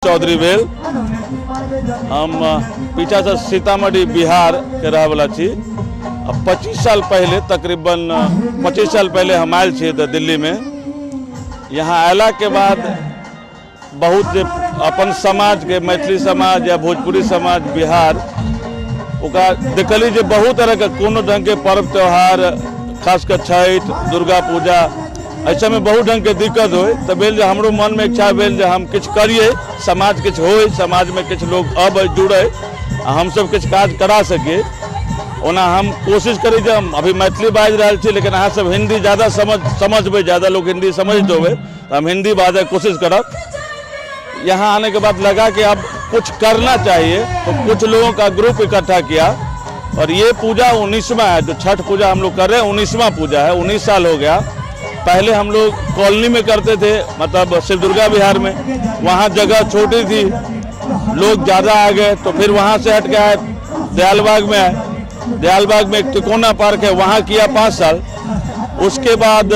Chaudhary well. हम पीछा से सीतामढ़ी बिहार के रहे वाला छी। अब 25 साल पहले, तकरीबन 25 साल पहले हम आयल छी दिल्ली में। यहाँ अयला के बाद बहुत अपन समाज के, मैथिली समाज या भोजपुरी समाज बिहार ओका देखली जे बहुत तरह के कोनो ढंग के पर्व त्यौहार, खासकर छठ, दुर्गा पूजा, ऐसा में बहुत ढंग के दिक्कत हो। तो भेल जे हमरो मन में इच्छा भेल जे हम कुछ करिए, समाज कुछ हो, समाज में कुछ लोग अब जुड़े, हम सब कुछ काज करा सके। ओना हम कोशिश करी जे हम अभी मैथिली बाज रहा छी, लेकिन अहाँ सब हिंदी ज़्यादा समझबे, ज़्यादा लोग हिंदी समझते होवे, तो हम हिंदी बाजे कोशिश करब। यहाँ आने के बाद लगा कि अब कुछ करना चाहिए, तो कुछ लोगों का ग्रुप इकट्ठा किया और ये पूजा 19वां है। जो छठ पूजा हम लोग कर रहे हैं 19वां पूजा है, 19 साल हो गया। पहले हम लोग कॉलोनी में करते थे, मतलब शिव दुर्गा विहार में, वहाँ जगह छोटी थी, लोग ज़्यादा आ गए, तो फिर वहाँ से हट गया दयालबाग में है। दयालबाग में एक तिकोना पार्क है, वहाँ किया 5 साल। उसके बाद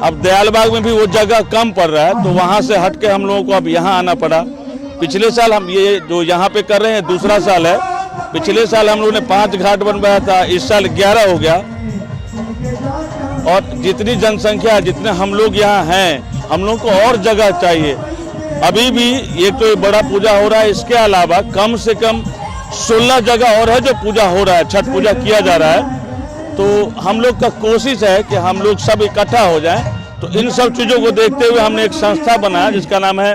अब दयालबाग में भी वो जगह कम पड़ रहा है, तो वहाँ से हट के हम लोगों को अब यहाँ आना पड़ा। पिछले साल हम ये जो यहाँ पे कर रहे हैं दूसरा साल है। पिछले साल हम लोगों ने 5 घाट बनवाया था, इस साल 11 हो गया। और जितनी जनसंख्या, जितने हम लोग यहाँ हैं, हम लोग को और जगह चाहिए। अभी भी एक तो बड़ा पूजा हो रहा है, इसके अलावा कम से कम 16 जगह और है जो पूजा हो रहा है, छठ पूजा किया जा रहा है। तो हम लोग का कोशिश है कि हम लोग सब इकट्ठा हो जाएं। तो इन सब चीज़ों को देखते हुए हमने एक संस्था बनाया जिसका नाम है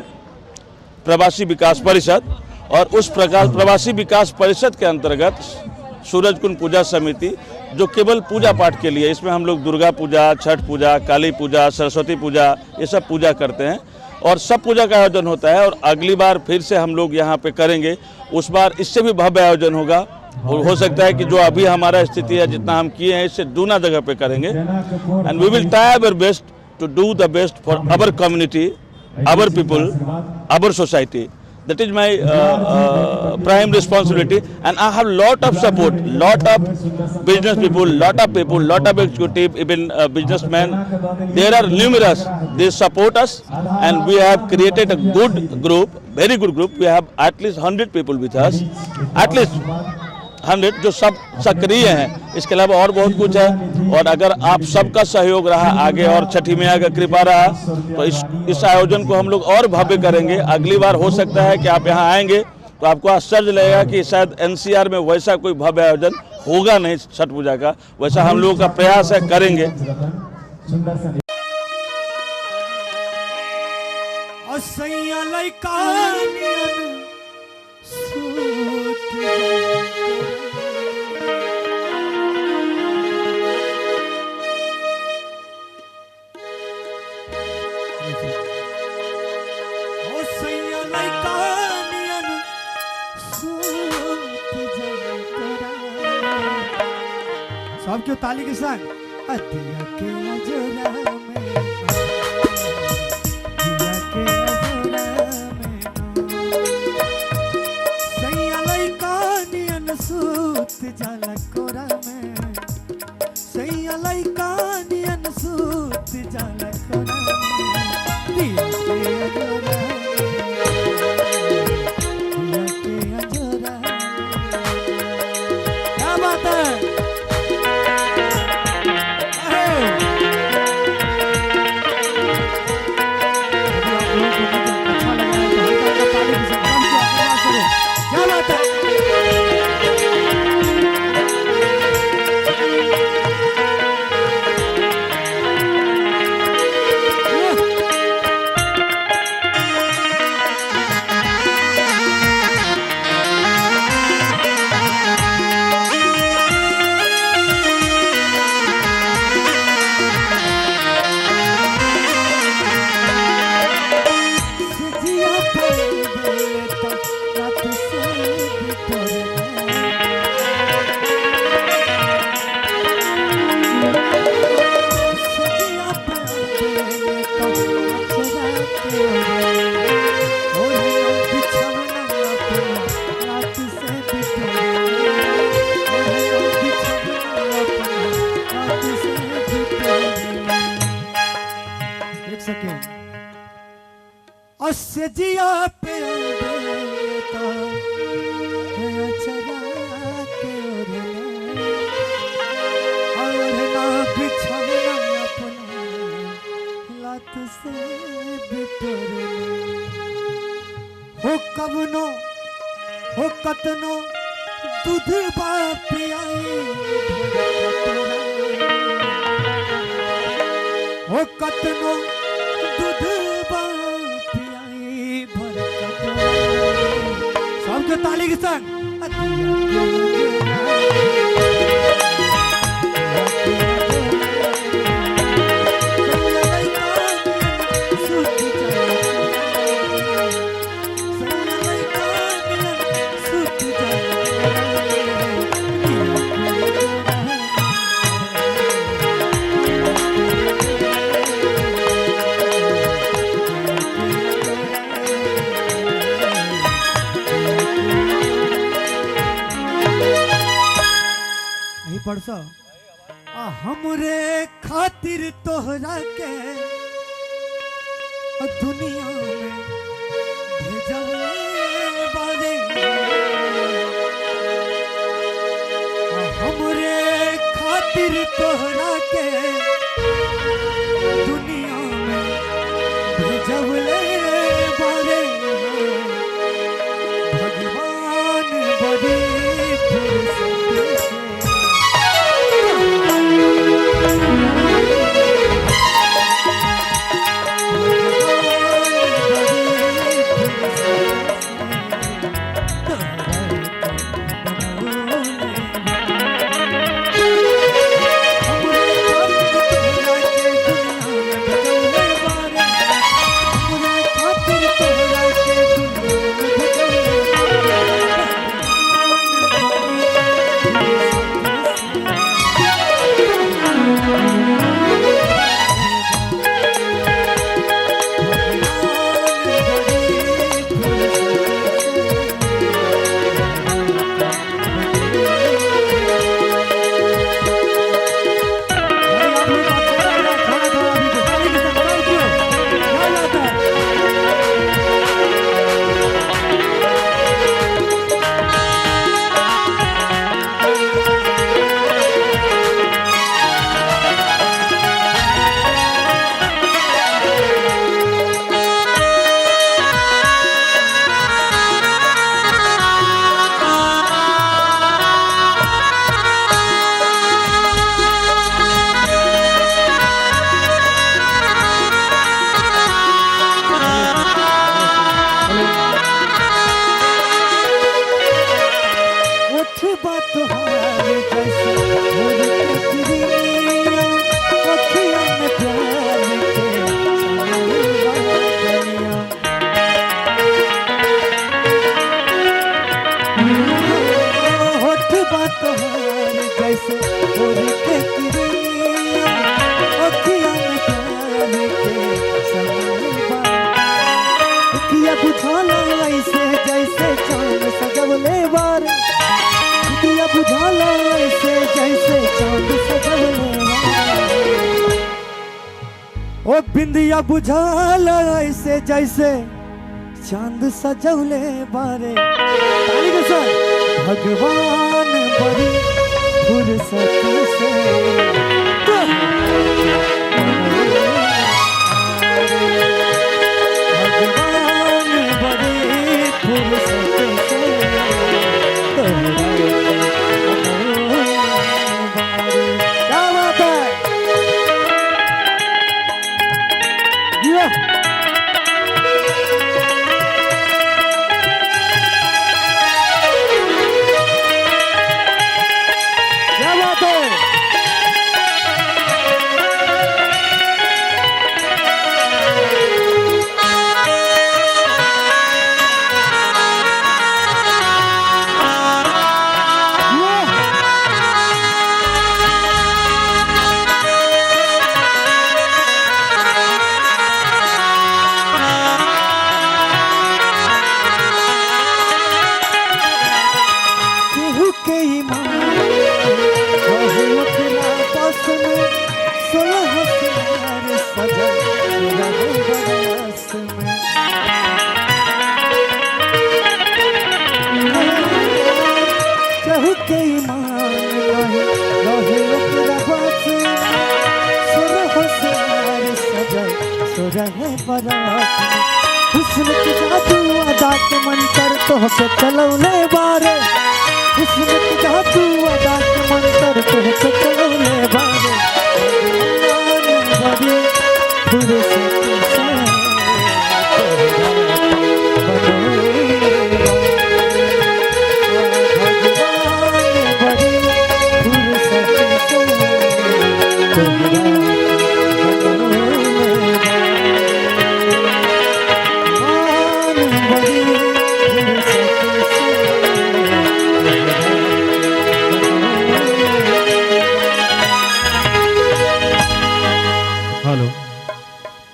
प्रवासी विकास परिषद। और उस प्रकार प्रवासी विकास परिषद के अंतर्गत सूरजकुंड पूजा समिति, जो केवल पूजा पाठ के लिए, इसमें हम लोग दुर्गा पूजा, छठ पूजा, काली पूजा, सरस्वती पूजा, ये सब पूजा करते हैं और सब पूजा का आयोजन होता है। और अगली बार फिर से हम लोग यहाँ पे करेंगे, उस बार इससे भी भव्य आयोजन होगा। और हो सकता है कि जो अभी हमारा स्थिति है, जितना हम किए हैं, इससे दूना जगह पे करेंगे। And we will try our best to do the best for our community, our people, our society. That is my prime responsibility, and I have lot of support, lot of business people, lot of executive, even businessmen. There are numerous. They support us, and we have created a good group, very good group. We have at least 100 people with us, at least 100 जो सब सक्रिय हैं। इसके अलावा और बहुत कुछ है। और अगर आप सबका सहयोग रहा आगे और छठी मैया का कृपा रहा, तो इस आयोजन को हम लोग और भव्य करेंगे। अगली बार हो सकता है कि आप यहाँ आएंगे तो आपको आश्चर्य लगेगा कि शायद एनसीआर में वैसा कोई भव्य आयोजन होगा नहीं छठ पूजा का। वैसा हम लोगों का प्रयास है, करेंगे। सबके ताली के संग दिया के अजोरा में, दिया के अजोरा में सैया लइका नियन सूत जाला कोरा में, सैया लइका नियन सूत जाला कोरा में, दिया के अजोरा, दिया के अजोरा। क्या बात है? हो कवनो हो कतनो दूध पियाई हो कतनो दूध पियाई भर कटोरा। सबके ताली के संग परसो हमरे खातिर तोहरा के दुनिया में भेजले बारे हमरे खातिर तोहरा के दुनिया में भेजले बारे भगवान बड़े ओ बिंदिया बुझाल ऐसे जैसे चांद सजौले बारे भगवान बड़ी फुर्सत से भगवान बड़ी फुर्सत से क्या बात है। हुस्न की जादू अदा के तो से चलौले बारे किस्मत जादू अदा के मंतर तो से चलौले बारे बड़ी फुर्सत से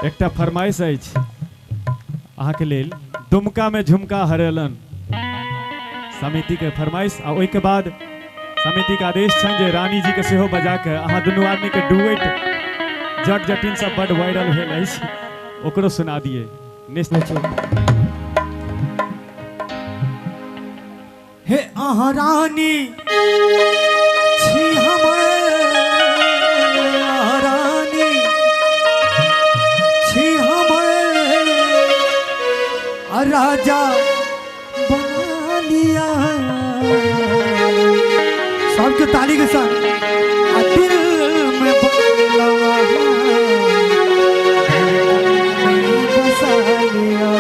एकटा फरमाइश अछि अहाँके लेल दुमका में झुमका हरेलन समिति के फरमाइश आ ओहि के बाद समिति के आदेश छन जे रानी जी के सेहो बजा के अहाँ दुनू आदमी के डुएट जट जटिन सब बड़ वायरल भेल अछि ओकरो सुना दिए हे अहाँ रानी छी हमर रानी छी हमर राजा बना लिया सबके ताली के साथ दिल में बदलावा बसा लिया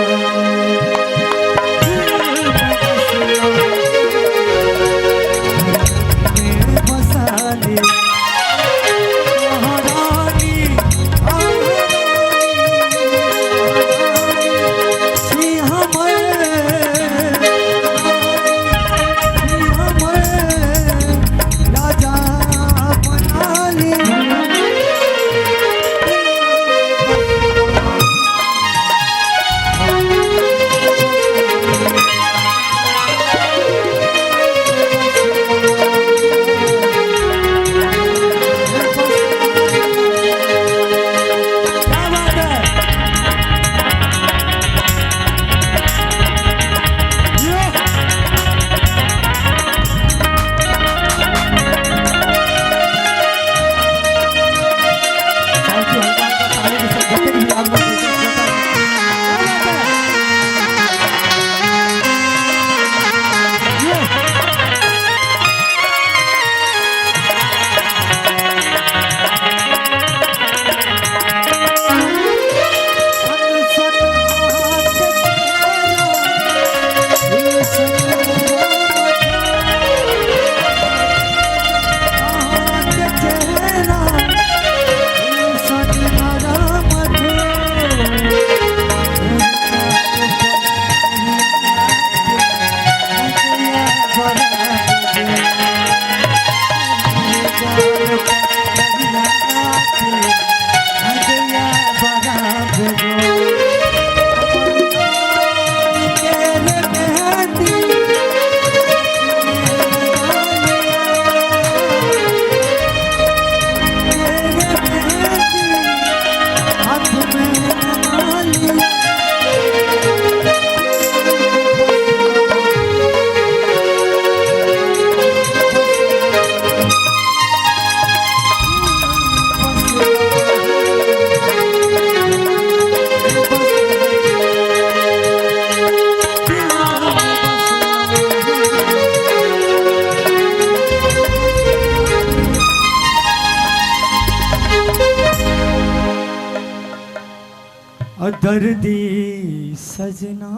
दर्दी सजना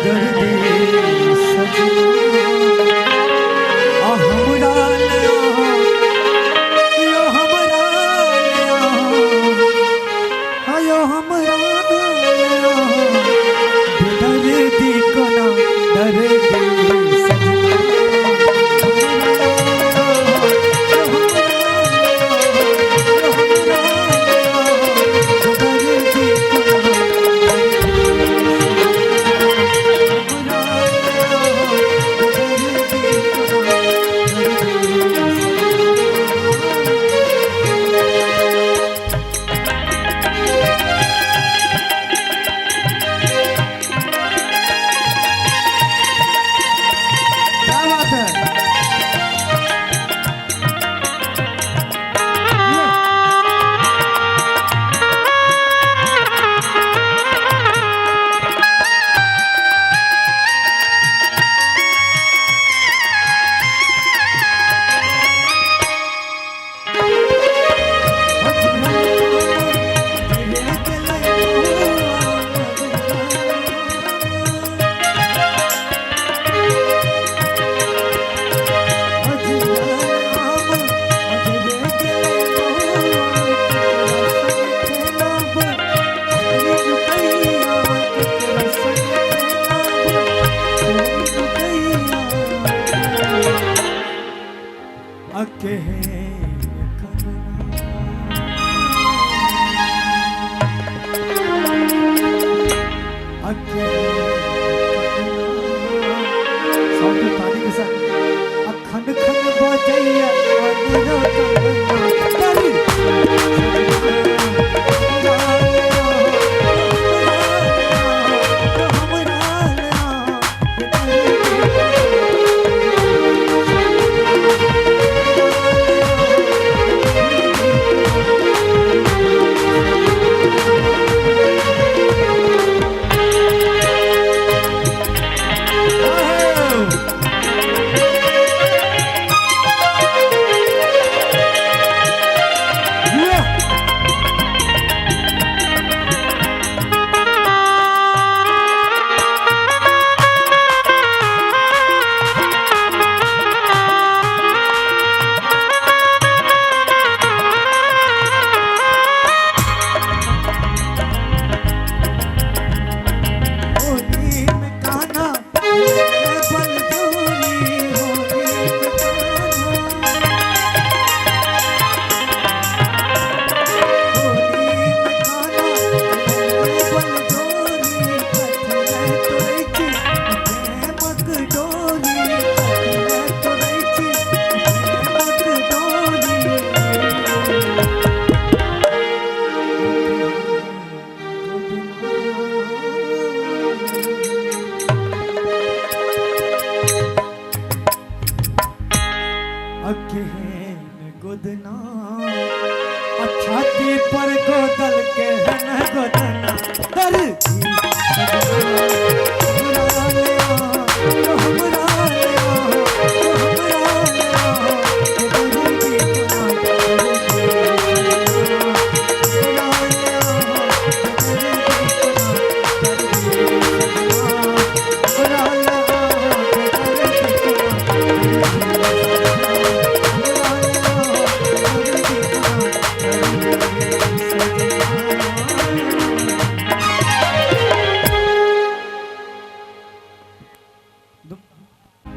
दर्दी सजना हमरा यो हमरा यो हमरा दर्दी कोना दर्दी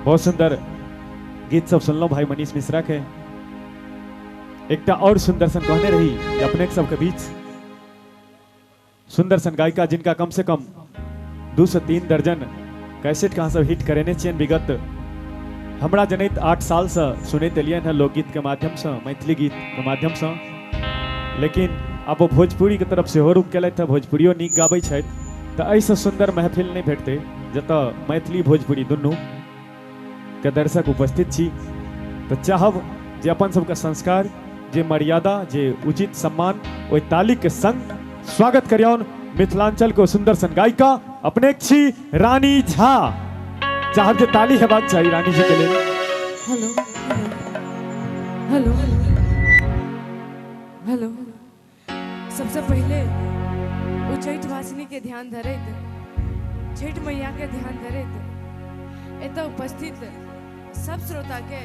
बहुत सुंदर गीत सब सुनलो भाई मनीष मिश्रा के। एकटा और सुंदर सन कहने रही कि अपने के सबके बीच सुंदर सन गायिका जिनका कम से कम 2 से 3 दर्जन कैसेट कहाँ सब हिट करेने छियन विगत हमरा जनैत 8 साल से सुनैत एलियन है लोकगीत के माध्यम से, मैथिली गीत के माध्यम से। लेकिन अब वो भोजपुरी के तरफ से हो रुक केलथि, भोजपुरियो नीक गाबै छथि, तो ऐसे सुंदर महफिल नहीं भेटते जतऽ मैथिली भोजपुरी दुनू के दर्शक उपस्थित छी। तो चाहब जे अपन सबके संस्कार, जे मर्यादा, जे उचित सम्मान ओहि ताली के संग स्वागत करियौन मिथिलांचल को सुंदर सन गायिका अपने छी रानी झा। चाहब जे ताली हेबाक चाही रानी जी के लेल। Hello hello hello. सबसे पहले उच्चैठ वासिनी के ध्यान धरैत, छठ मैया के ध्यान धरैत एतऽ उपस्थित सब श्रोता के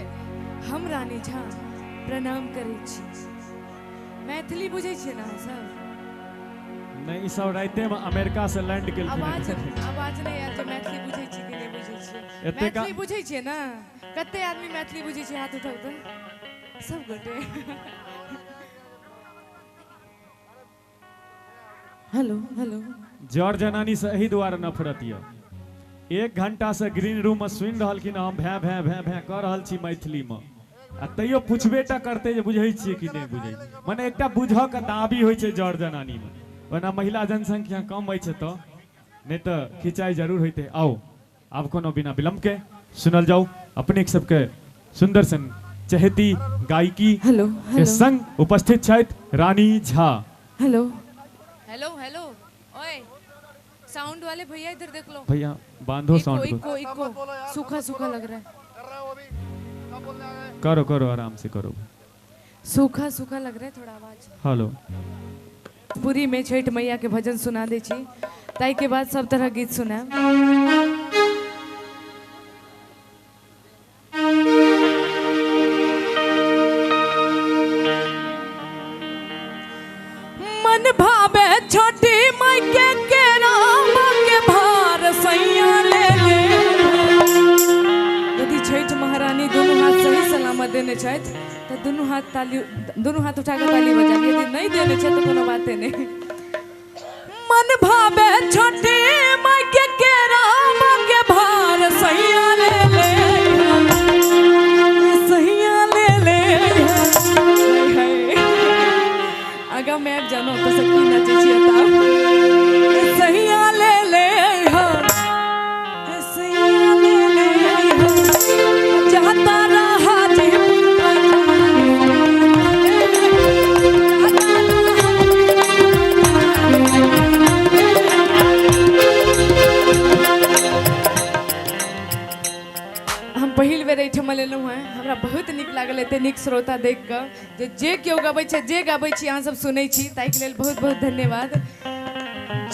हम रानी झा प्रणाम करै छी। मैथिली बुझै छियै ना सब? नहीं, सब राइते में अमेरिका से लैंड केलखिन। आवाज नहीं आयल जे मैथिली बुझै छी कि नहीं बुझै छी? मैथिली बुझै छियै ना? कते आदमी मैथिली बुझै छै? हाथ उठाउ तऽ सब गोटे। Hello hello. जॉर्ज जनानी से एही द्वारा नफरत य। 1 घंटा से ग्रीन रूम में सुनि रहल कि हम भै भै भै भै कह रहल छी मैथिली में, आ तैयो पुछबेटा करते जे बुझै छियै कि नहीं बुझै। माने एकटा बुझ के दाबी होइ छै जॉर्ज जनानी में, वरना महिला जनसंख्या कम होइ छै तो नहीं तो खिंचाई जरूर होते। आओ आब कोनो बिना विलंब के सुनल जाओ अपने सबके सुंदर सन चहेती गायकी हेलो के संग उपस्थित छथि Rani Jha. Hello hello hello. ओए साउंड वाले भैया इधर देख लो। भैया बांधो साउंड को। इको सूखा सूखा लग रहा है। करो करो आराम से करो। सूखा सूखा लग रहा है थोड़ा आवाज। हेलो। पूरी में छठ मैया के भजन सुना दे छी, ताई के बाद सब तरह गीत सुना। मन भावे छोटी माई के राम के भार सैया ले ले। यदि छठ महारानी दोनों हाथ सही सलामत देने छथि तो दोनों हाथ उठा के ताली बजा। यदि नहीं देने छथि तो कोनो बाते नहीं। मन भावे छोटी माई के राम के भार सैया ले ले, सैया ले ले। अगर मैं जानो तो सबकी नचे छी तब सैया ले ले, सैया ले ले। जाता रहा जी पहिल बेर एहिठाम एलहुँ हैं। हमरा बहुत नीक लागल एते नीक श्रोता देख कऽ जे केओ गबै छै, जे गबै छी अहाँ सब सुनै छी, ताहि लेल बहुत बहुत धन्यवाद।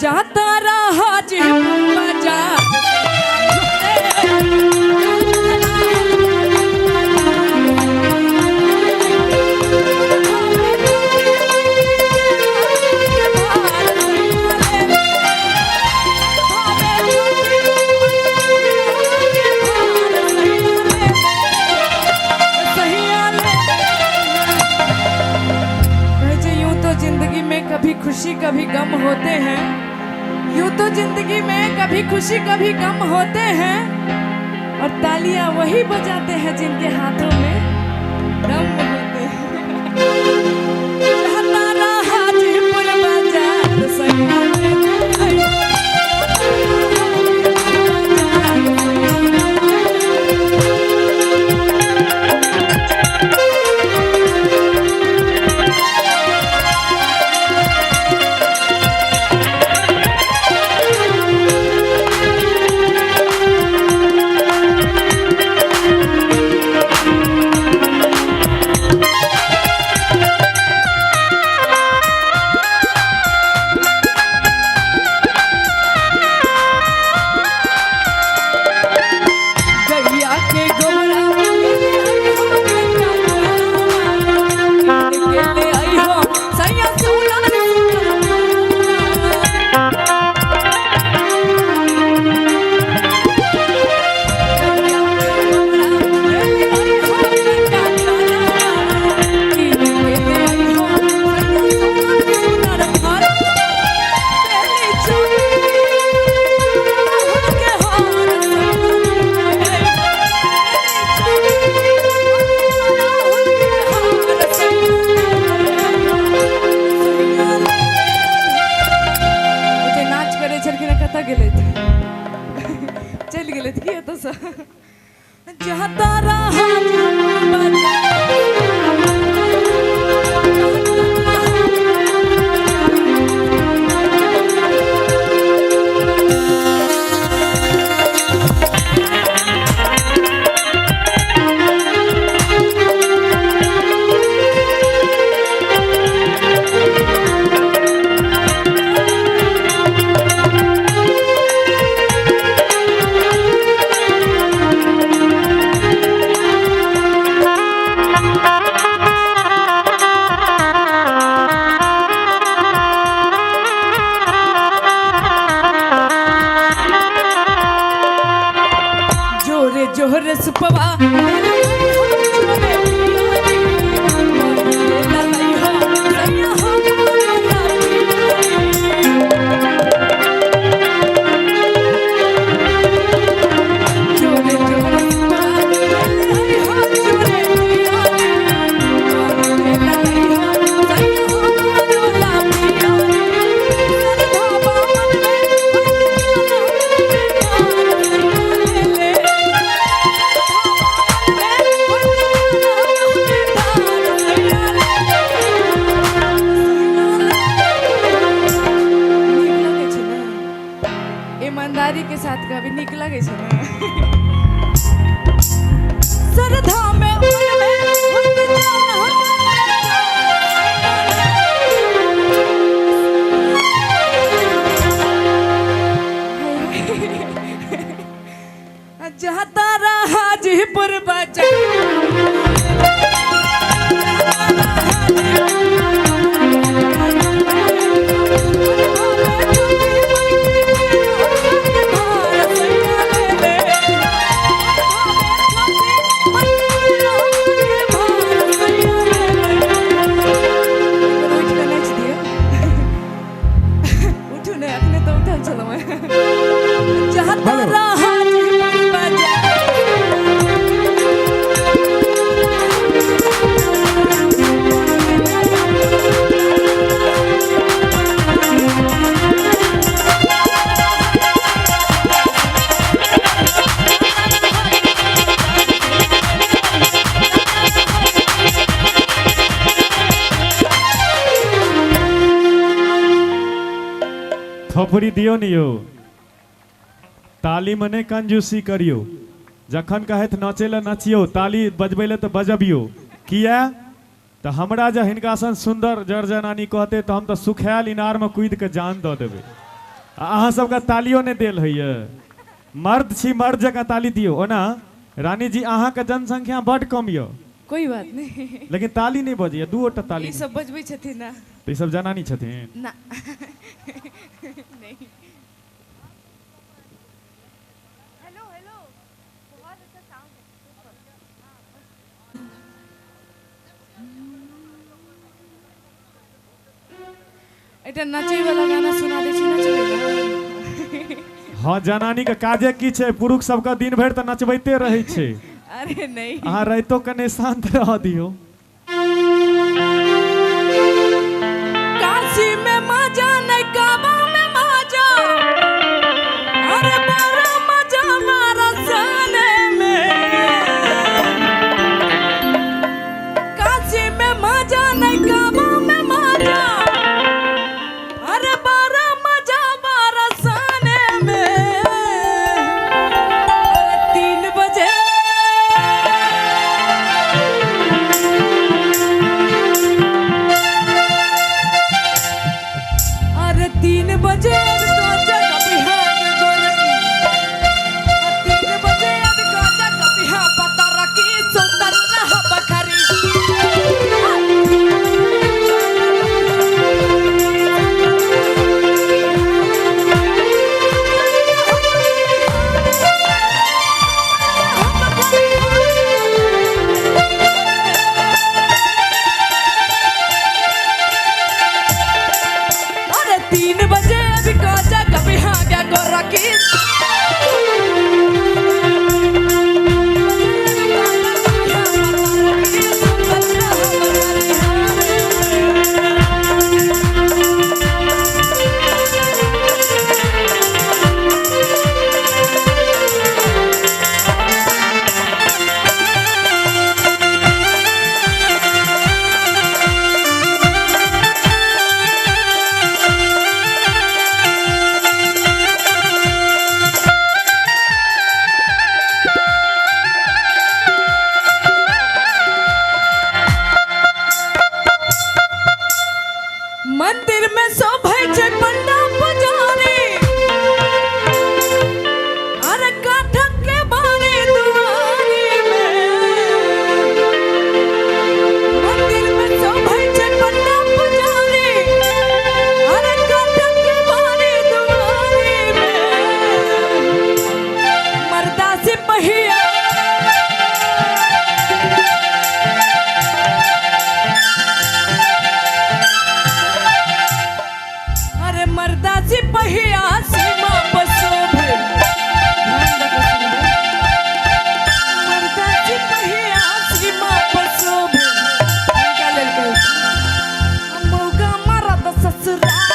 जाता रहा जी बजा कभी खुशी कभी गम होते हैं, यूं तो जिंदगी में कभी खुशी कभी गम होते हैं, और तालियां वही बजाते हैं जिनके हाथों में दम होते हैं। जाता रहा जीपुर बाजार सैया ले ले। कतऽ गेलै चलि गेलै की एतऽसँ जाता रहा जोहर सुपवा ईमानदारी के साथ कभी नीक लगे छै ना सरधा में जाता रहा हाजीपुर बाजार थोपड़ी दियो नहीं हो ताली मने कंजूसी करियो जखन कहत नाचे ला नचियो ताली बजबे ले तो बजबियो किया तो हमरा जे हिनका सन सुंदर जर जनानी कहते तो हम तो सुखायल इनार में कूद के जान दे देबे अहाँ सबका तालियो ने देल है मर्द छी मर्द जगह ताली दियो ओना रानी जी अहाँ के जनसंख्या बड़ कम यो कोई बात नहीं लेकिन ताली नहीं बजिए दूटा ताली ई सब बजबै छथिन ना तो सब जनानी छथिन ना नहीं हेलो हेलो बहुत अच्छा साउंड है एटा नाचे वाला गाना सुना दे छी नचबे हाँ जनानी के काजे की छे पुरुष सबका दिन भर तो नचबैते रहे छे अरे नहीं अहाँ राइतो कने शांत रह दियो काशी में मजा नहीं काबा में मजा अरे बड़ा मजा मारा साने में काशी में मजा नहीं काबा में मजा अरे बड़ा मजा मारा साने में अरे 3 बजे अरे 3 बजे गाजा कभी हाथ गोरकी 3 बजे अब गाजा कभी हाँ पता रखी सुंदर रह बखरी अरे 3 बजे अभी गाजा कभी हाँ क्या गोरकी सिपहिया सीमा बसोभे ध्यान रखो सुन मर्दा सिपहिया सीमा बसोभे क्या लेल कहै मौका मारा त ससुराल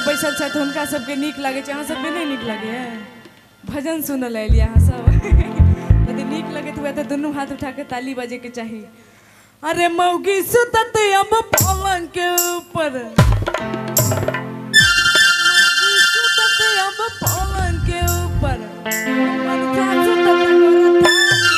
बैसल छथि हुनका सबके नीक लागे छै अहाँ सबके नहीं नीक लागे भजन सुनल आयल अहाँ सब यदि नीक लगैत हुए तो दुनू हाथ उठा के ताली बजे के चाहिए। अरे मौगी सुतत अब पलंग के ऊपर सुतत अब पलंग के ऊपर मनका सुतत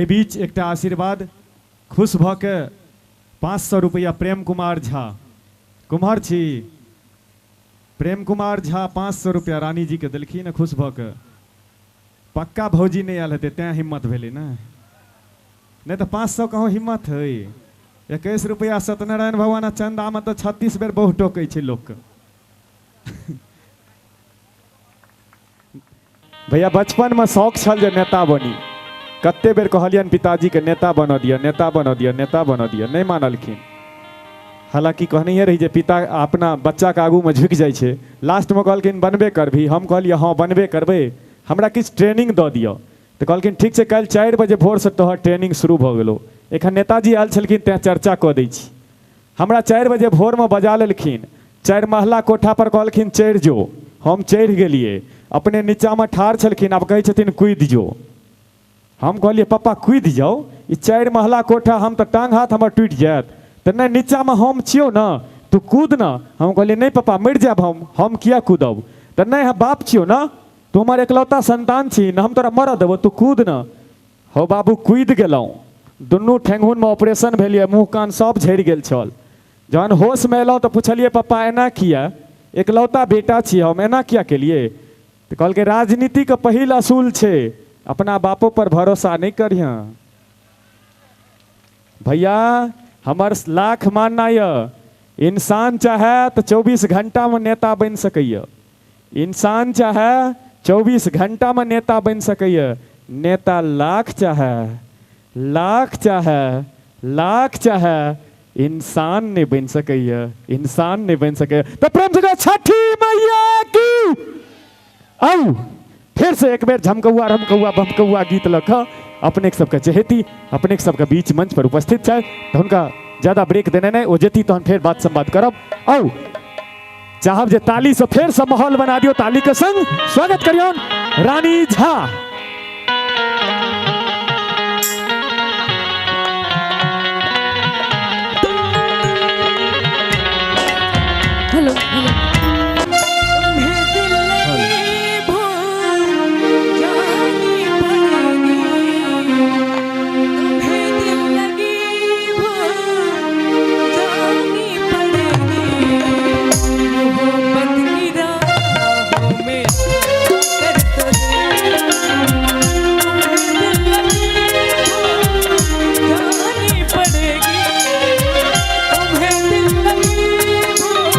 बीच एक आशीर्वाद खुश भ के 500 रुपया प्रेम कुमार झा कुम्हर छी प्रेम कुमार झा 500 रुपया रानी जी के दिलखिन ने खुश भ के। पक्का भौजी नहीं आयल हेतै तें हिम्मत भेलै ना, नहीं तो 500 कहो हिम्मत है। 21 रुपया सत्यनारायण भगवान चंदा में तो 36 बेर बहु टोकै छै लोक के। भैया बचपन में शौक छल जे नेता बनी, कते बेर कहलियन पिताजी के नेता बना दिया नेता बना दिया नेता बना दिया, नहीं मानलखिन। हालांकि कहने रही जे पिता अपना बच्चा के आगू में झुक जाए छे, लास्ट में कहलखिन बनबे करभी। हम कहलिए हाँ बनबे करबे, हमरा किछ ट्रेनिंग दऽ दियो। तो कहलखिन ठीक छै कल 4 बजे भोर से तोहर ट्रेनिंग शुरू भ गेलो। एखन नेताजी आयल छलखिन तें चर्चा कऽ दै छी। हमरा 4 बजे भोर में बजा लेलखिन, 4 महला कोठा पर कहलखिन चढ़ जो। हम चढ़ गेलिए, अपने नीचा में ठाढ़ छलखिन, आब कहै छथिन कूद जो। हम कहलिए पप्पा कूद जाओ, ई 4 महला कोठा हम तो टांग हाथ हमर टूट जायत। तो नहीं नीचा में हम छियो ना, तू कूद ना। हम कहलिए नहीं पापा मर जाब, हम किया कूदब। तो नहीं हम बाप छियो ना, तू हमार एकलौता संतान छी ना, हम तोरा मर देबो, तू कूद ना। हो बाबू कूद गेलहुँ, दुनू ठेंगुन में ऑपरेशन भेलिए, मुँह कान सब झड़ि गेल छल। जहन होश में एलहुँ तो पूछलिए पप्पा एना किया, एकलौता बेटा छी हम, एना किया केलिए। तो कहलकै राजनीति का पहिल असूल छे अपना बापो पर भरोसा नहीं करिया। भैया हमर लाख मानना य, इंसान चाहे तो 24 घंटा में नेता बन सकैया, इंसान चाहे 24 घंटा में नेता बन सकैया। नेता लाख चाहे इंसान नहीं बन सकैया, इंसान नहीं बन सके। तो प्रेम से छठी मैया की। आओ फिर से एक बेर झमकौआ रमकौआ बमकौआ गीत लख अपने सबके चहेती, अपने सबके बीच मंच पर उपस्थित है। तो उनका ज्यादा ब्रेक देने नहीं, वो जेती तो हम फिर बात संवाद करब। आओ चाहब जे ताली से फिर से माहौल बना दियो, ताली के संग स्वागत करियो रानी झा। Hello hello. तुम्हें दिल लगी भूल जानी पड़ेगी, तुम्हें दिल लगी भूल जानी पड़ेगी। मोहब्बत की राहों में कर तो दे, तुम्हें दिल लगी भूल जानी पड़ेगी, तुम्हें दिल लगी भूल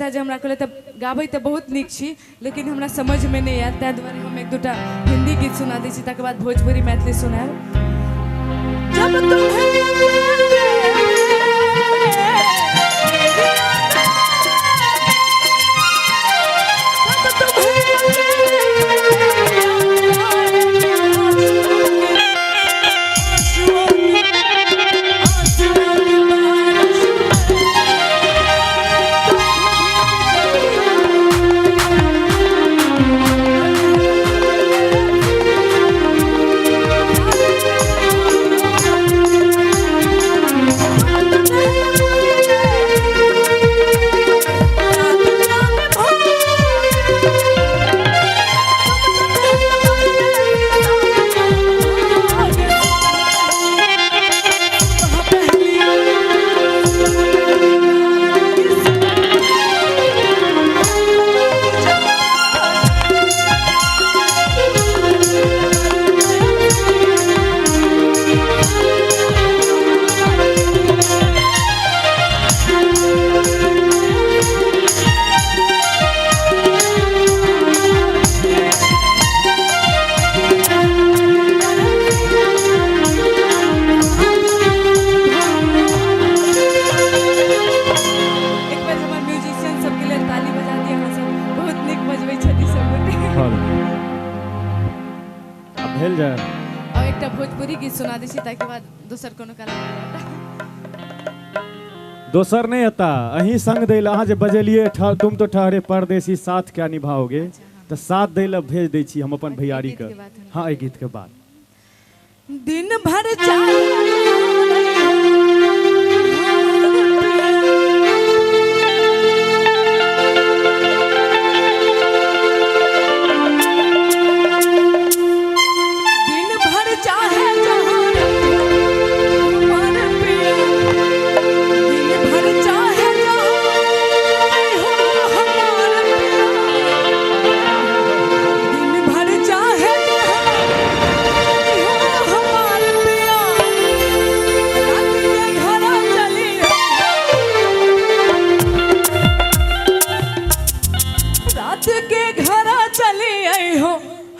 था जे हमरा कहले तब गाबै तऽ बहुत नीक छी लेकिन हमरा समझ में नहीं आयल ताहि दुआरे हम एक दूटा हिंदी गीत सुना दै छी तकर बाद भोजपुरी मैथिली सुनाएब जब भेल जाए और एक भोजपुरी गीत सुना दी ताकि बाद दोसर कोनो कलाकार दोसर नहीं होता अही संग दिल अहाँ जे बजेलिए तुम तो ठहरे परदेसी साथ क्या निभाओगे तो साथ दिल भेज दै छी हम अपन भैयारी के हाँ एहि गीत के बाद दिन भर चाय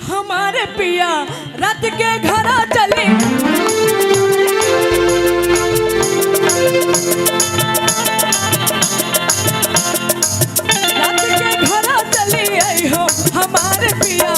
हमारे पिया रात के घरा चली रात के घरा चली आई हो हमारे पिया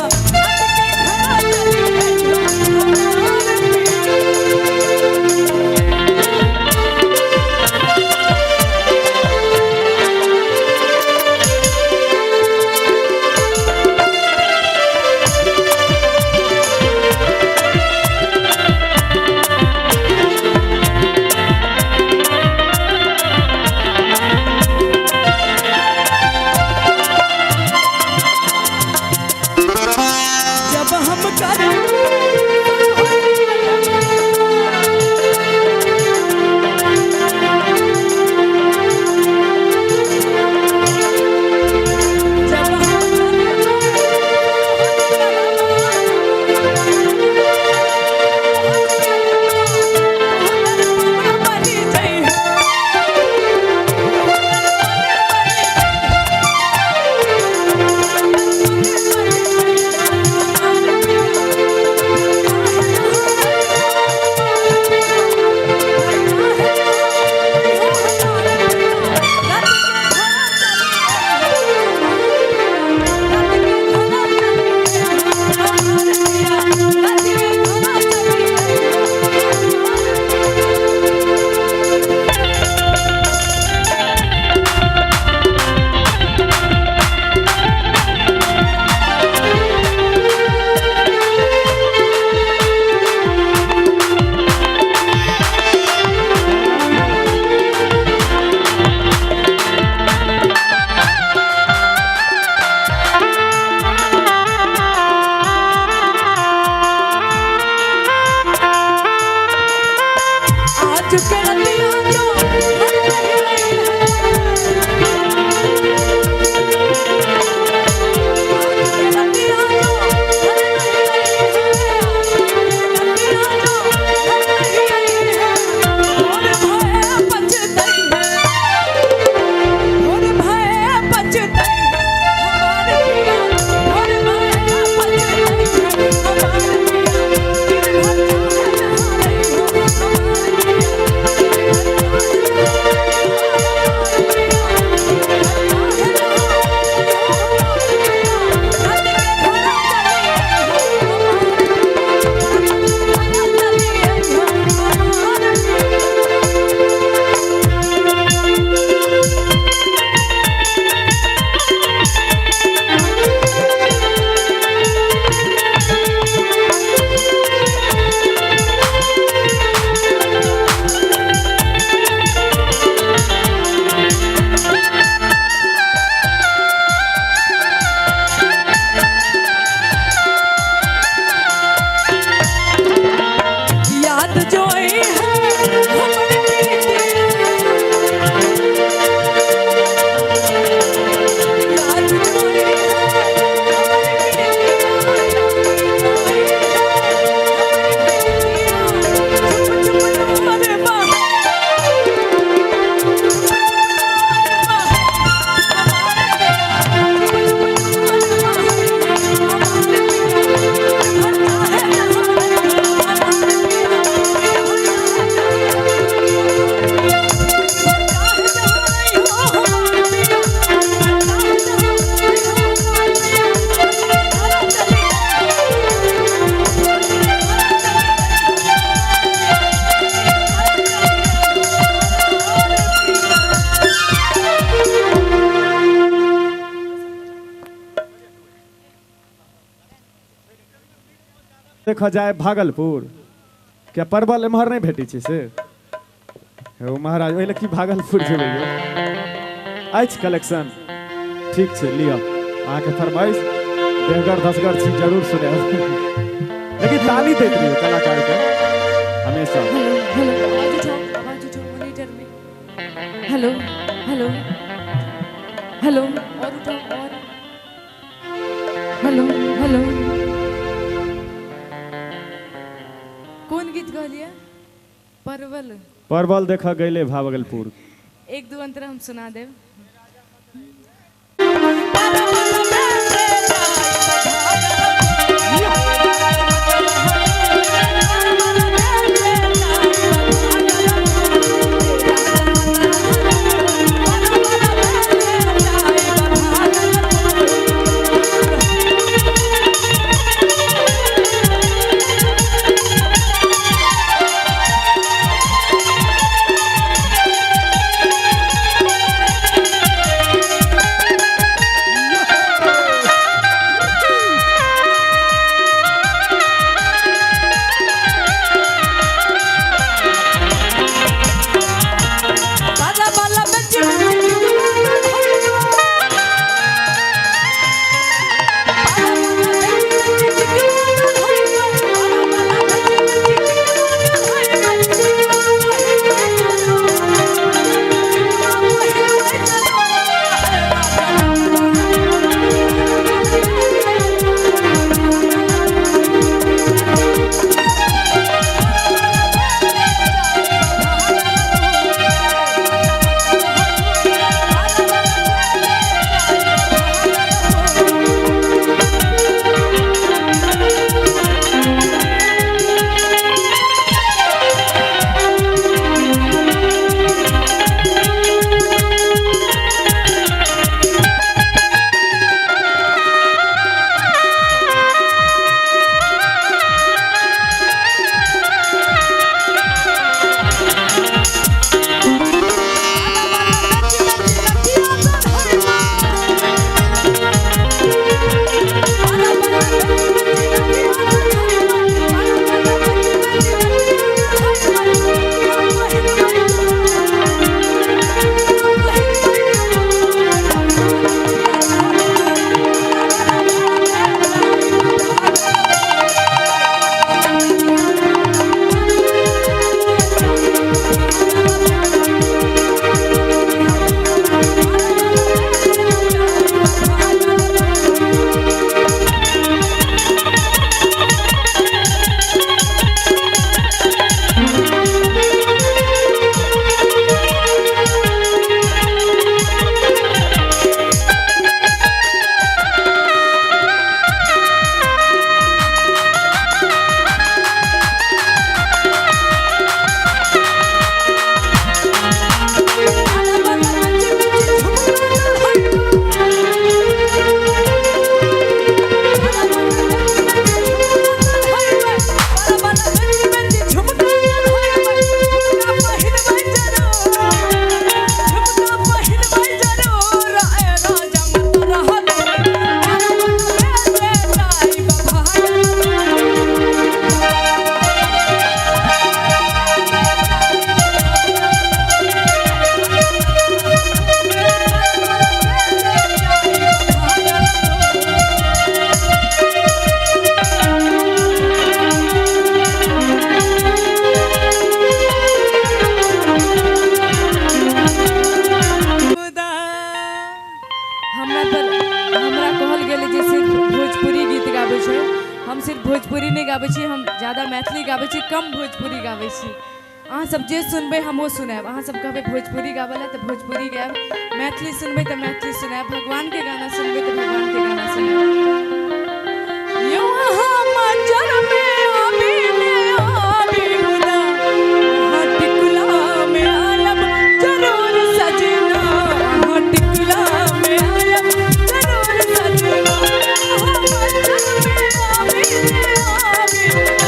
देखा जाए भागलपुर क्या परवल एम्हर नहीं भेटी छै से ओ महाराज ओहि की भागलपुर जेबै आज कलेक्शन ठीक छै लिअ अहाँके फरमाइश देहगर दसगर छी जरूर सुनाएब लेकिन ताली दैत रहियो कलाकार के हमेशा हेलो हेलो आवाज उठाओ मॉनिटर में हेलो हेलो हेलो और उठाओ और हेलो हेलो कौन गीत कहलिए परवल परवल देखा गईले भागलपुर एक दो अंतर हम सुना देव हम सिर्फ भोजपुरी नहीं गाबै छी, हम ज़्यादा मैथिली गाबै छी, कम भोजपुरी गाबै छी। अहाँ सब जे सुनबै हम वो सुनाब। अहाँ सब कहबै भोजपुरी गाबै ला तो भोजपुरी गायब, मैथिली सुनबै तो मैथिली सुनाब, भगवान के गाना सुनबै तो भगवान के गाना सुनाब। यो हम जन्म में आबिले आबिला हटिकुला में आयब जरूर सजना, हटिकुला में आयब जरूर सजना। हम जन्म में आबिले आबिला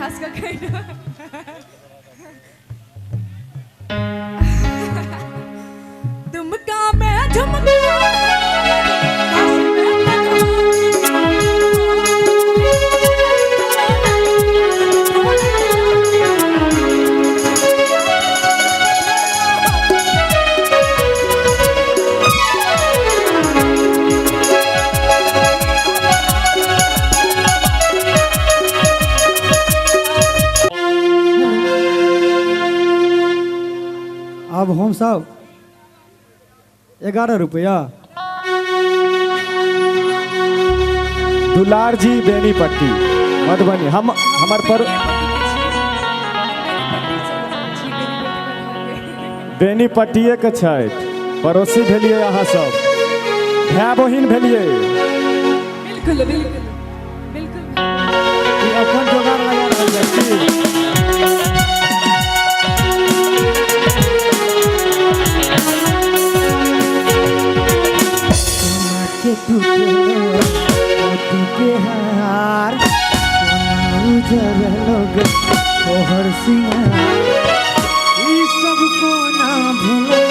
पास का कहीं दुमका में झुमका अब हम सब 11 रुपया दुलार जी बेनीपट्टी मधुबनी हम हमार पर बेनीपट्टिए के छथि पड़ोसी भेलिए अहाँ सब भाई बहिन भेलिए बिल्कुल बिल्कुल बिल्कुल ई अपन जोगाड़ लगा रहल छी। सोना के टूटलो मोती के हार सोना उजरलो गे तोहर सिंगार ई सब कोना भेलो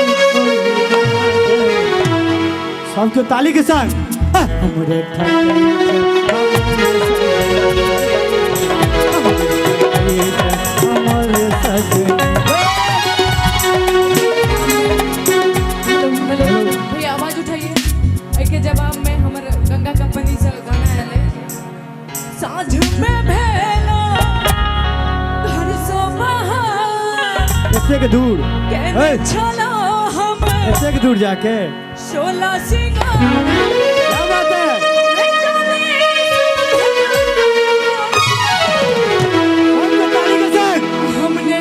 सबके ताली के संग हमरे हमरे सजनी भैया आवाज उठाइए के जवाब में हमर गंगा कंपनी से गाना आले साँझ में भेलो घर सो बाहर ऐसे के दूर के चलो हम ऐसे के दूर जाके शोला सिंगार क्या बात है हमने ताली के संग हमने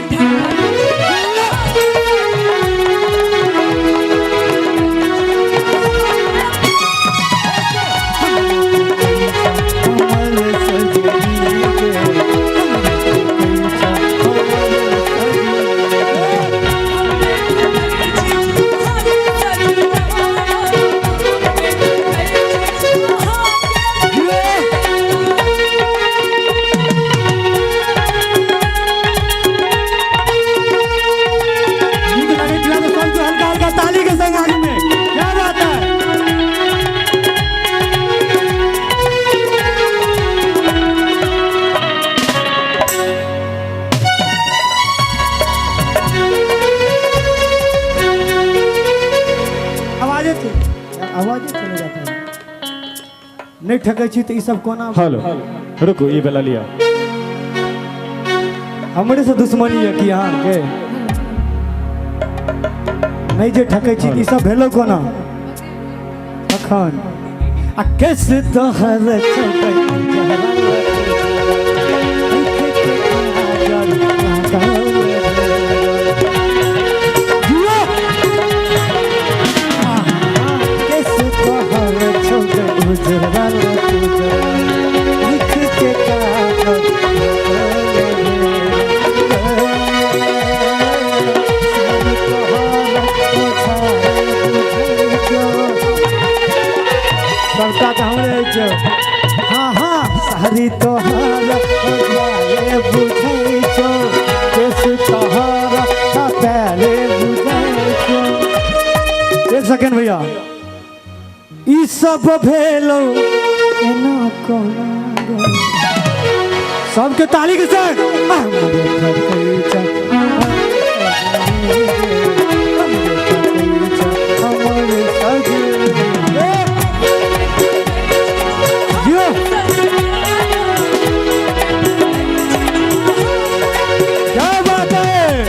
हमरे सजनी के नीक लगे दिया तो सबको हल्का हल्का ताली के संग आगे में क्या बात है आवाजें चले जाता है नहीं ठकै छी तो ई सब कोना हेलो रुको ई बेला लिया हमरे से दुश्मनी है कि अहाँ के नहीं जे ठकै छी तो ई सब भेलो कोना अखन आ कैसे तोहर ठकै कैसे तोहर ठकै गुजरल लिख के कागज सबका कहले छो हाँ हाँ सारी तोहर पहले बुझै छो कैसे तोहर पहले बुझै छो एक सेकंड भैया ई सब भेलो एना कोना गो सबके ताली के संग हमरे ठकै छ हमरे सजनी क्या बात है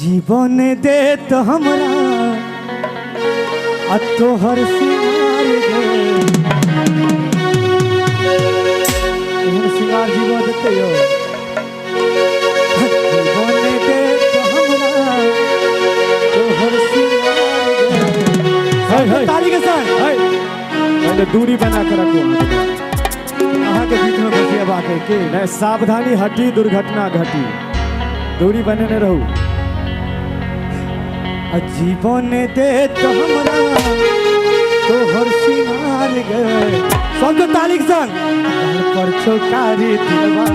जीवन दे तो हमरा आ तोहर सिंगार गे एहन सिंगार जीवन देते हो जीवन दे तो हमरा तोहर सिंगार गे ताली के संग पहले दूरी बना कर रखो अहाँ के बीच में बसिया बात है के नहीं, सावधानी हटी दुर्घटना घटी, दूरी बने न रहू। जीवन दे तो हमरा तोहर सिंगार गे सब ताली के संग पर छोकारी दिलवा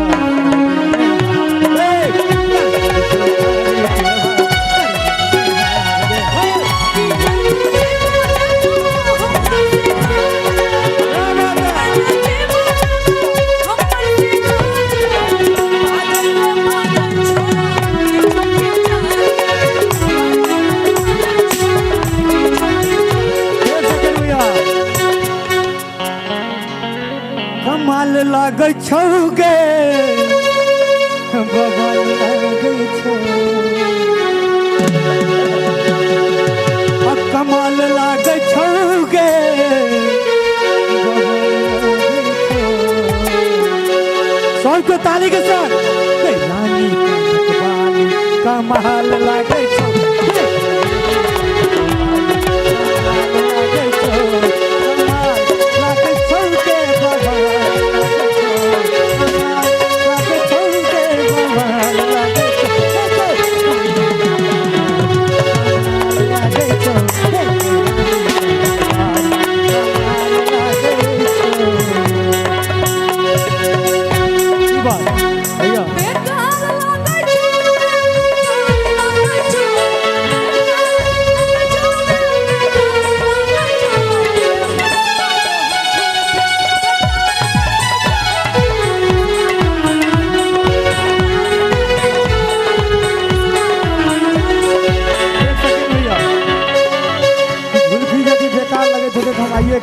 कमाल लागे छौगे बवाल लागे छौ कमाल लागे छौगे सबको ताली के साथ रानी कमाल लागे छौ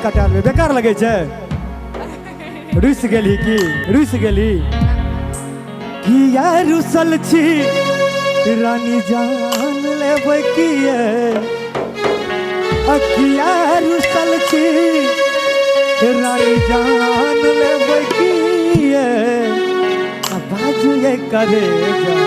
कटाल में बेकार लगे छे रुस गेली की रुस गेली किया रुसल छी रानी जान लेबै किए किया रुसल छी रानी जान लेबै किए बाजू ये करे जा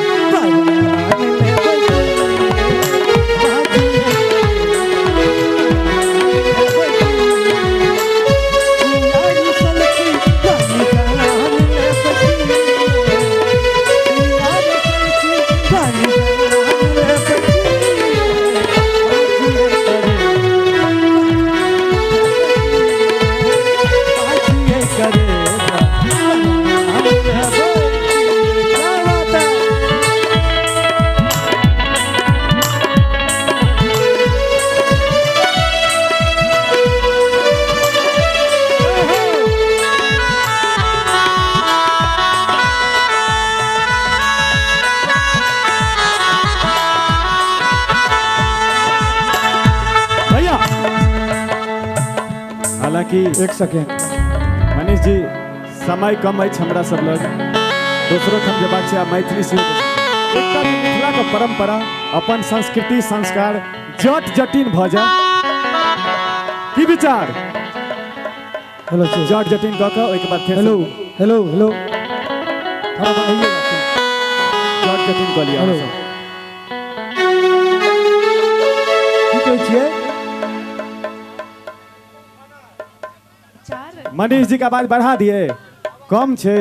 हालांकि एक सेकेंड मनीष जी समय कम है हमरा सब लोग दूसरों हम जबाक से मैथिली से मिथिला का परंपरा अपन संस्कृति संस्कार जट जटिन भ जा की विचार हेलो जट जटिन क के ओइ के बाद फिर hello hello hello Jat Jatin क लिया हेलो की कहै छियै मनीष जी का आवाज बढ़ा दिए कम छे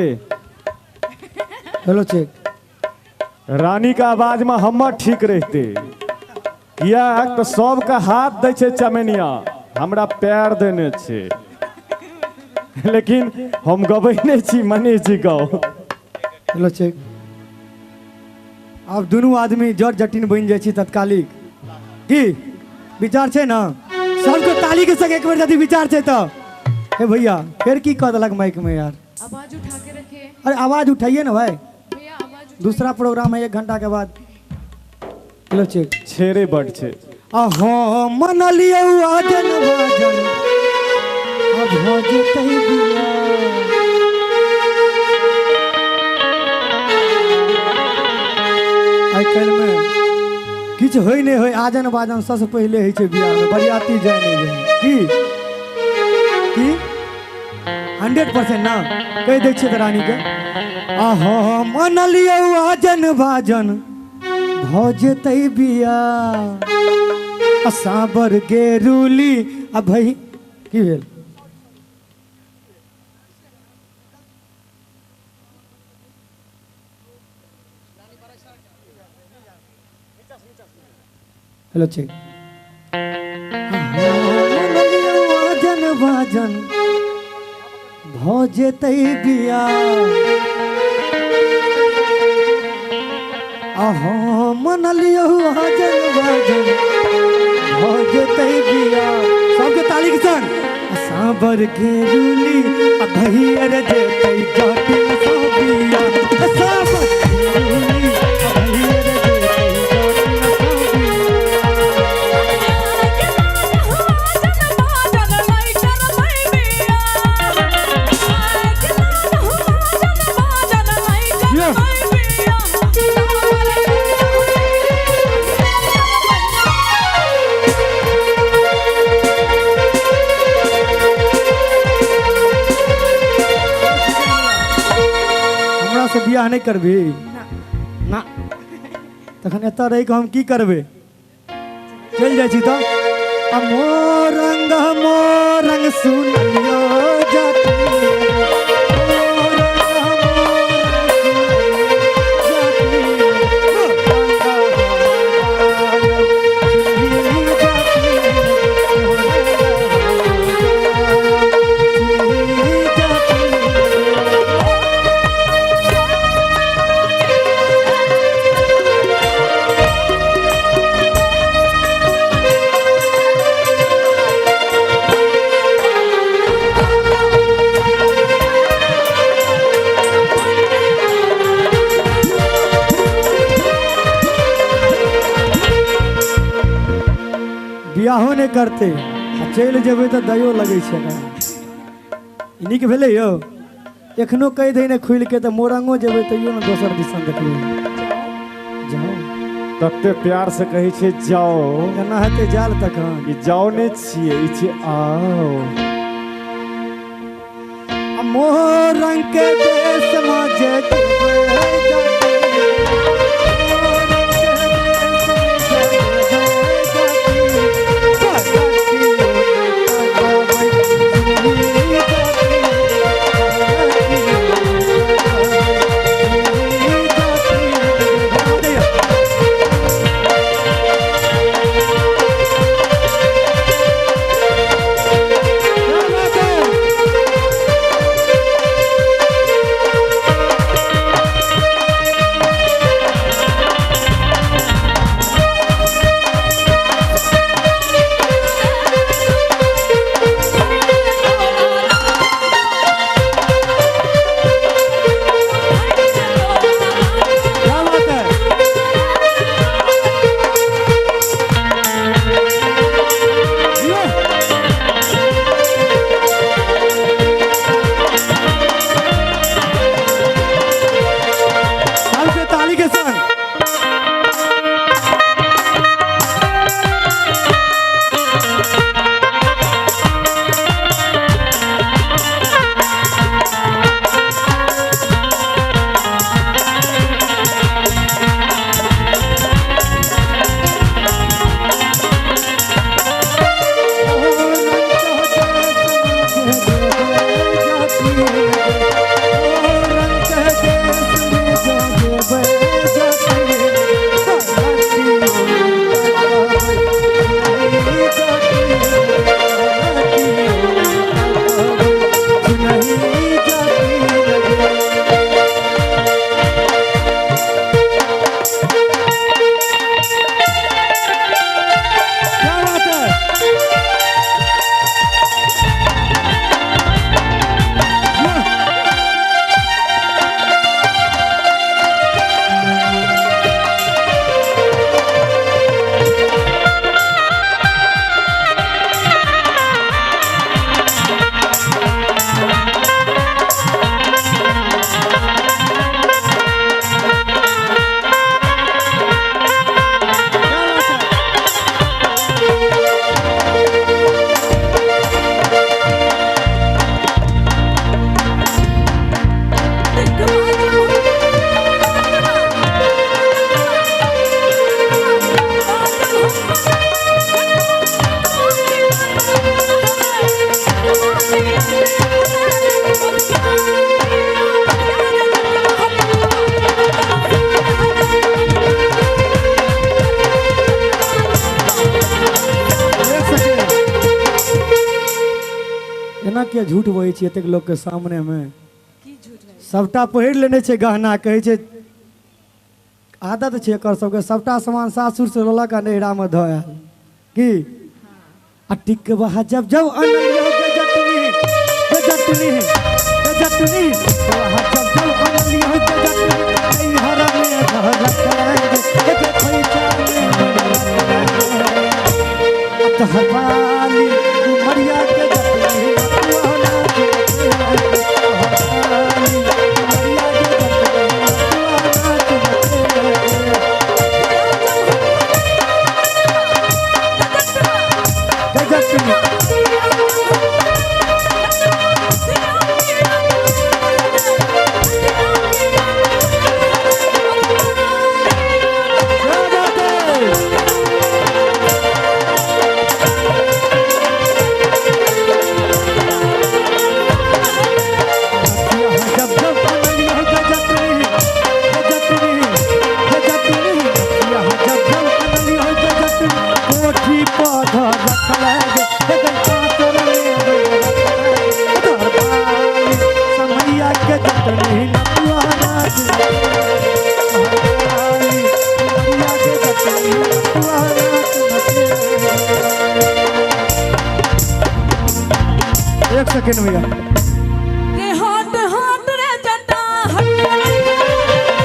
हेलो चेक रानी का आवाज में हमर ठीक रहते किया तो सबका हाथ दे छे चमेनिया हमरा पैर देने छे लेकिन हम गबै नहीं छी मनीष जी गाओ हेलो चेक अब दोनों आदमी जट जटिन बन जाए छी तत्कालिक की विचार छे ना सबको ताली के संग एक बेर यदि विचार छे तो हे भैया फिर की कह देलक माइक में यार आवाज उठा के रखे अरे आवाज उठाइए ना भाई भैया आवाज दूसरा प्रोग्राम है 1 घंटा के बाद हेलो चेक छेरे बड़ छे अहो मन लियो आजन बाजन अब हो जेतै बिया आई कल में किछु होय नहीं होय आजन बाजन सबसे पहले है छै बियाह में बरियाती जाय नहीं जाय की 100% ना कह दै छियै रानी के आहा मन लियो आजन बाजन भ जेतै बियाह असाबर गेरुली आ भाई की भेल हेलो चेक जन बाजन भ जेतै बियाह अहो मन लियो जन बाजन भ जेतै बियाह सबके ताली के संग साबर के रूली आ भैयर जेतै जाति सब बियाह साबर के रूली आ भैयर बियाह नहीं करबी ना तखन एतऽ रही हम की करबे चल जाइ छी तो मोरंग सुनियो जाती बियाहो नहीं करते चल जेबे तो दयो लगे छे नीक भेले यो एखनो कह दे ने खुल के तो मोरंगो जेबे तैयो ना दोसर दिसन देखबे जाओ तत्ते प्यार से कहे छे जाओ एना हेते जाल तखन ई जाओ ने छिए ई छे आओ मोरंग के देश में जे के झूठ बोलै छी एतेक लोग के सामने में की झूठ है सबटा पहिर लेने छै गहना कहै छै आदत छै एकर सबके सबटा सामान सासुर से ललक आ नैहरा में धऽ आयल की आ टिकवा जब जब अनलियो गजटनी गजटनी गजटनी टिकवा जब जब अनलियो गजटनी नैहर में धऽ रखलेंगे एक पैसा में तो हरवाली उमरिया के जटनी नतुआना के हरवाली उमरिया के जटनी नतुआना के गजटनी एक सेकेंड भैया रे हट हट रे जटा हट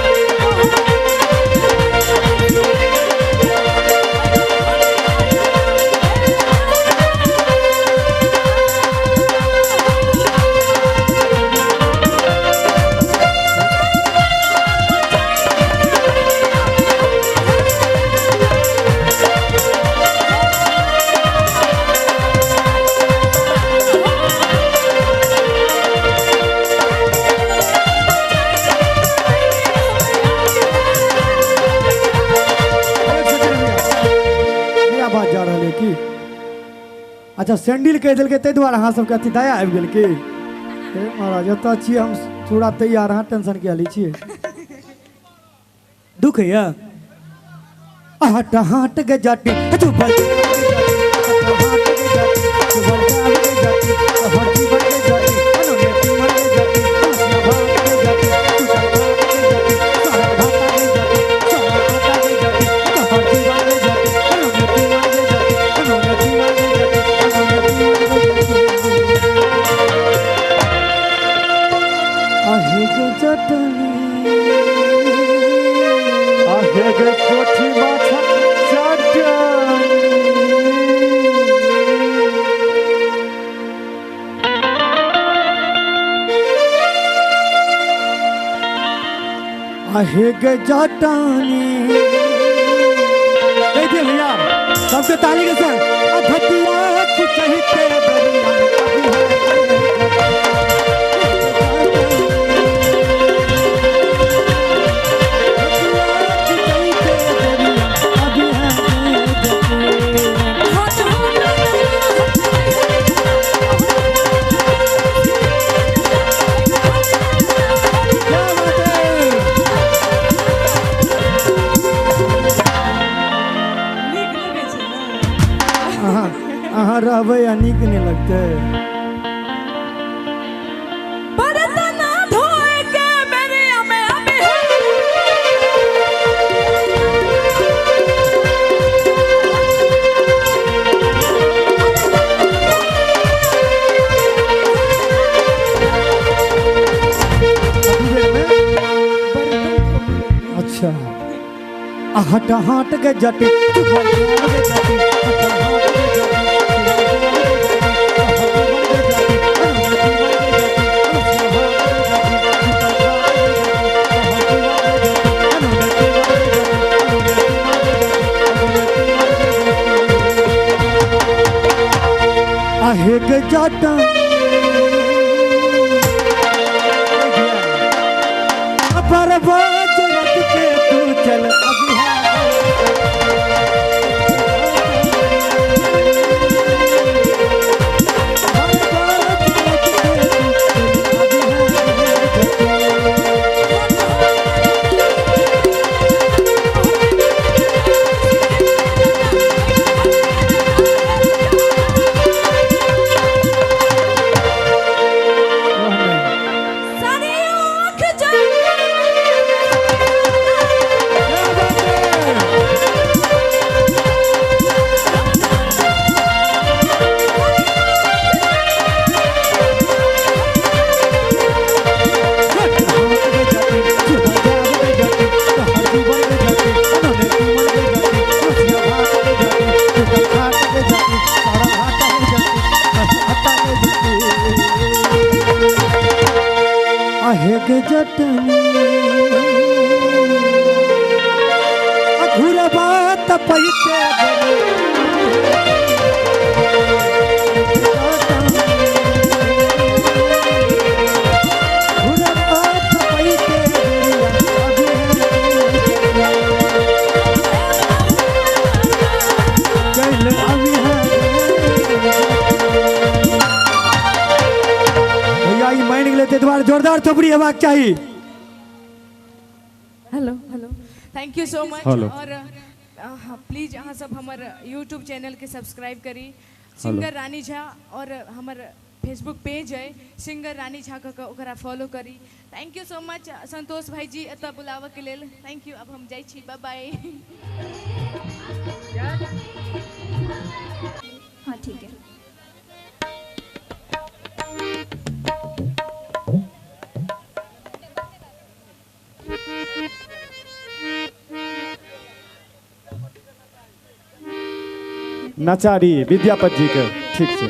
अच्छा सैंडल कह दिल ताहि दुआरे अहाँ सबके अथी दया आबि गेल की हे महाराज एतऽ छियै हम पूरा तैयार अहाँ टेंशन किया लै छियै दुख है हट हट के जाटी तू बल हट के जाटी तू बल के जाटी हट जीवन के जाटी अनोने जीवन के जाटी तू भाग के जाटी तू भाग के जाटी सारा भाग के जाटी सारा भाग के जाटी हट जीवन के जाटी अनोने जीवन के जाटी अनोने जीवन के जाटी आहे गो जटनी आहे गो कोठी माथा जटनी आहे गो जटनी कह दे भैया सबके ताली के संग अधतिया की चहिते बरिया अहाँ रहबै आ नीक नहीं लगते बर्तन धोए के मेरे में अभी अच्छा हट हट के जटी आहे के जाटा बर्बाद रख के तू चल अभी तपैते द्वारा जोरदार थोपड़ी हेबाक चाहिए। Hello hello thank you so much. Hello. और प्लीज अहाँ सब हमर यूट्यूब चैनल के सब्सक्राइब करी सिंगर रानी झा और हमर फेसबुक पेज है सिंगर रानी झा का ओकरा फॉलो करी। Thank you so much Santosh भाई जी एतऽ बुलावा के लेल थैंक यू। अब हम जाइ छी बाय बाय। हाँ ठीक है। नचारी विद्यापति जी के ठीक से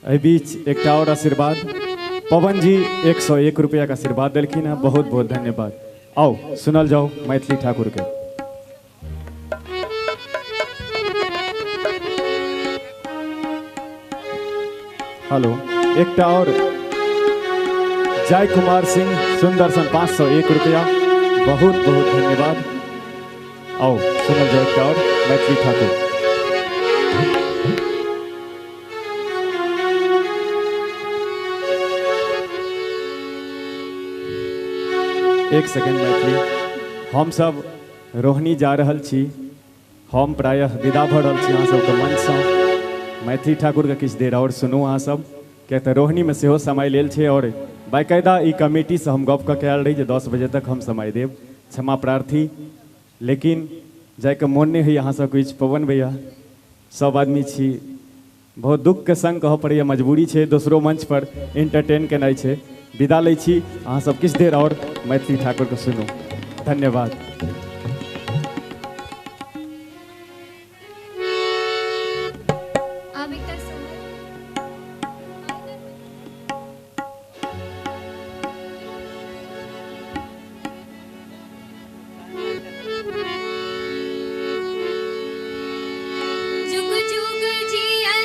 एहि बीच एक और आशीर्वाद पवन जी 101 रुपया का आशीर्वाद दिलखिन है, बहुत बहुत धन्यवाद। आओ सुनल जाओ मैथिली ठाकुर के। हेलो एक और जय कुमार सिंह सुंदरसन 501 रुपया, बहुत बहुत धन्यवाद। आओ सुनल जाओ एक और मैथिली ठाकुर। एक सेकेंड मैथिली, हम सब रोहनी जा रहल छी, हम प्रायः विदा भऽ रहल छी अहाँ सबके मंचसँ। मैथिली ठाकुर के किछु देर और सुनू अहाँ सब, किया तऽ रोहनी में सेहो समय लेल छै और बाकायदा ई कमेटी से हम गप कऽ के आयल रही जे 10 बजे तक हम समय देब, क्षमा प्रार्थी, लेकिन जाके मोन नहीं होइए अहाँ सब किछु। पवन भैया सब आदमी छी, बहुत दुख के संग कहऽ पड़ैए, मजबूरी छै, दोसरो मंच पर एंटरटेन केनाइ छै। विदा लै छी, अहाँ सब किछु देर और मैथिली ठाकुर के सुनू, धन्यवाद। जुग जुग जिया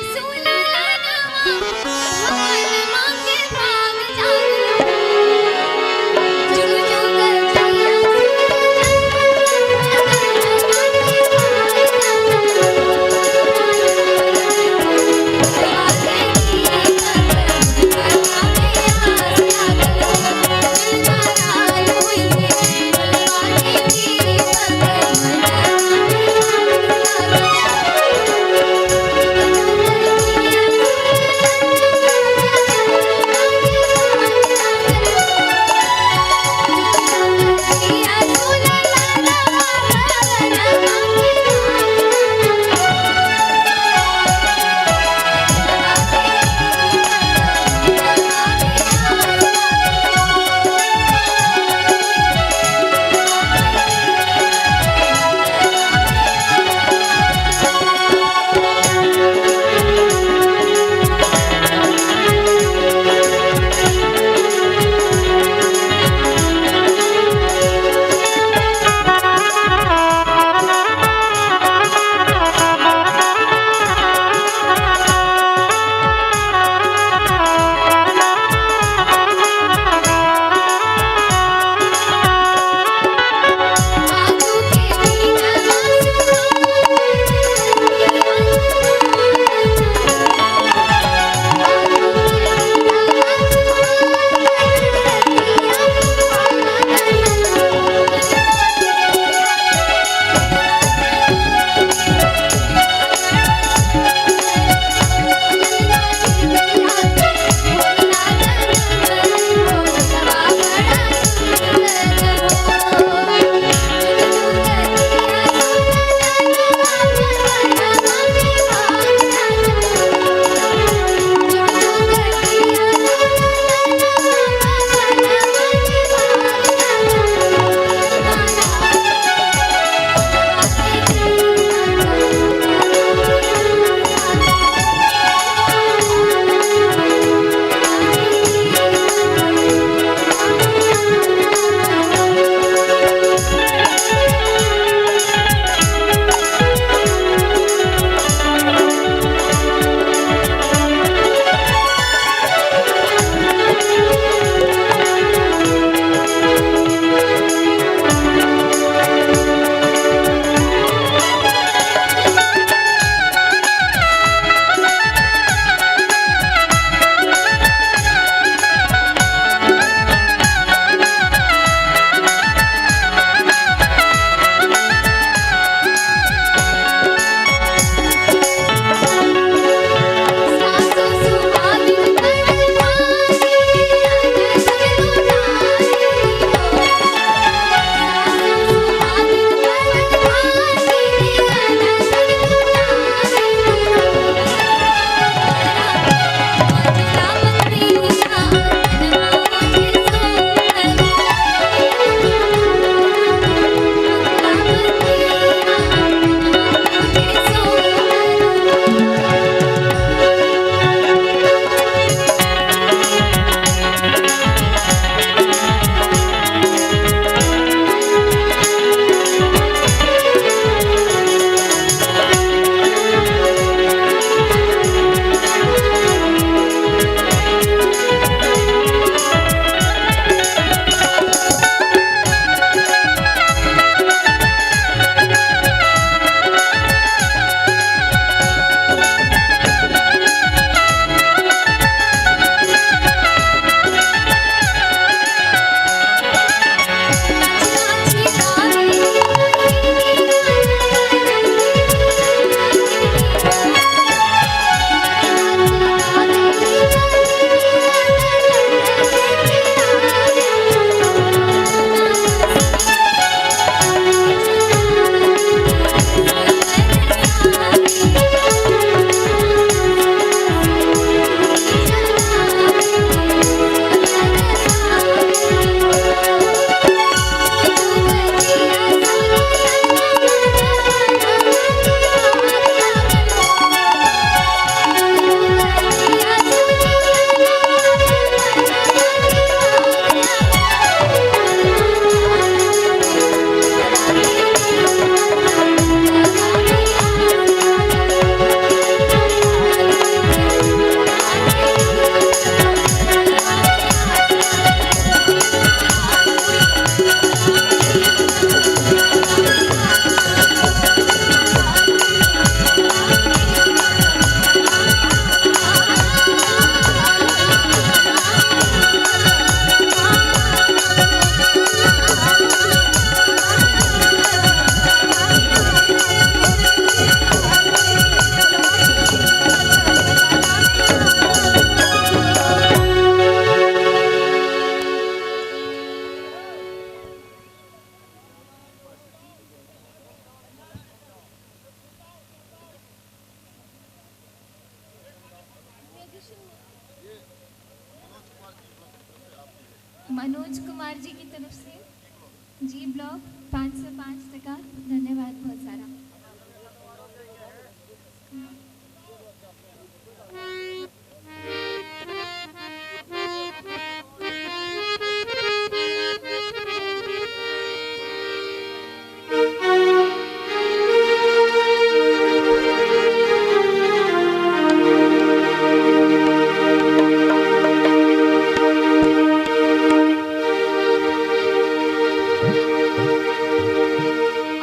मनोज कुमार जी की तरफ से जी ब्लॉक 505 टका धन्यवाद बहुत सारा।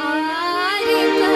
आरे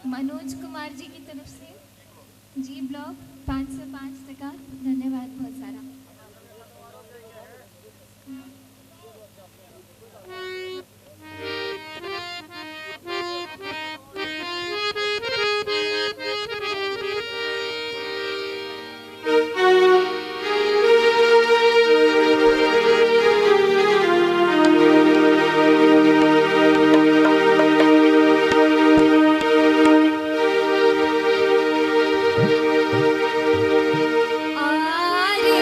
मनोज कुमार जी की तरफ से जी ब्लॉक 505 टका धन्यवाद बहुत सारा। आरे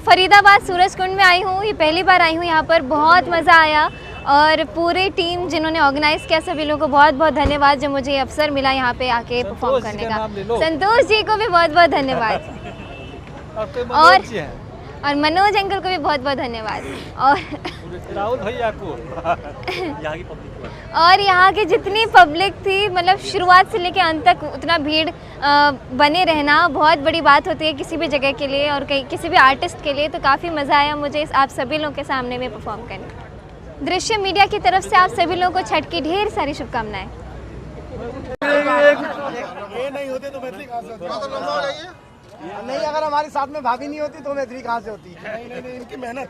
फरीदाबाद सूरजकुंड में आई हूँ, ये पहली बार आई हूँ यहाँ पर। बहुत मज़ा आया और पूरी टीम जिन्होंने ऑर्गेनाइज किया सभी लोगों को बहुत बहुत धन्यवाद जो मुझे ये अवसर मिला यहाँ पे आके परफॉर्म करने का। संतोष जी को भी बहुत बहुत धन्यवाद और मनोज अंकल को भी बहुत बहुत धन्यवाद और राहुल भैया को और यहाँ की जितनी पब्लिक थी, मतलब शुरुआत से लेकर अंत तक उतना भीड़ बने रहना बहुत बड़ी बात होती है किसी भी जगह के लिए और कहीं किसी भी आर्टिस्ट के लिए। तो काफ़ी मज़ा आया मुझे आप सभी लोगों के सामने में परफॉर्म करने। दृश्य मीडिया की तरफ से आप सभी लोगों को छठ की ढेर सारी शुभकामनाएं। नहीं होते तो मैथिली कहाँ से होती? नहीं, अगर हमारे साथ में भाभी नहीं होती तो मैथिली कहाँ से होती? नहीं, इनकी मेहनत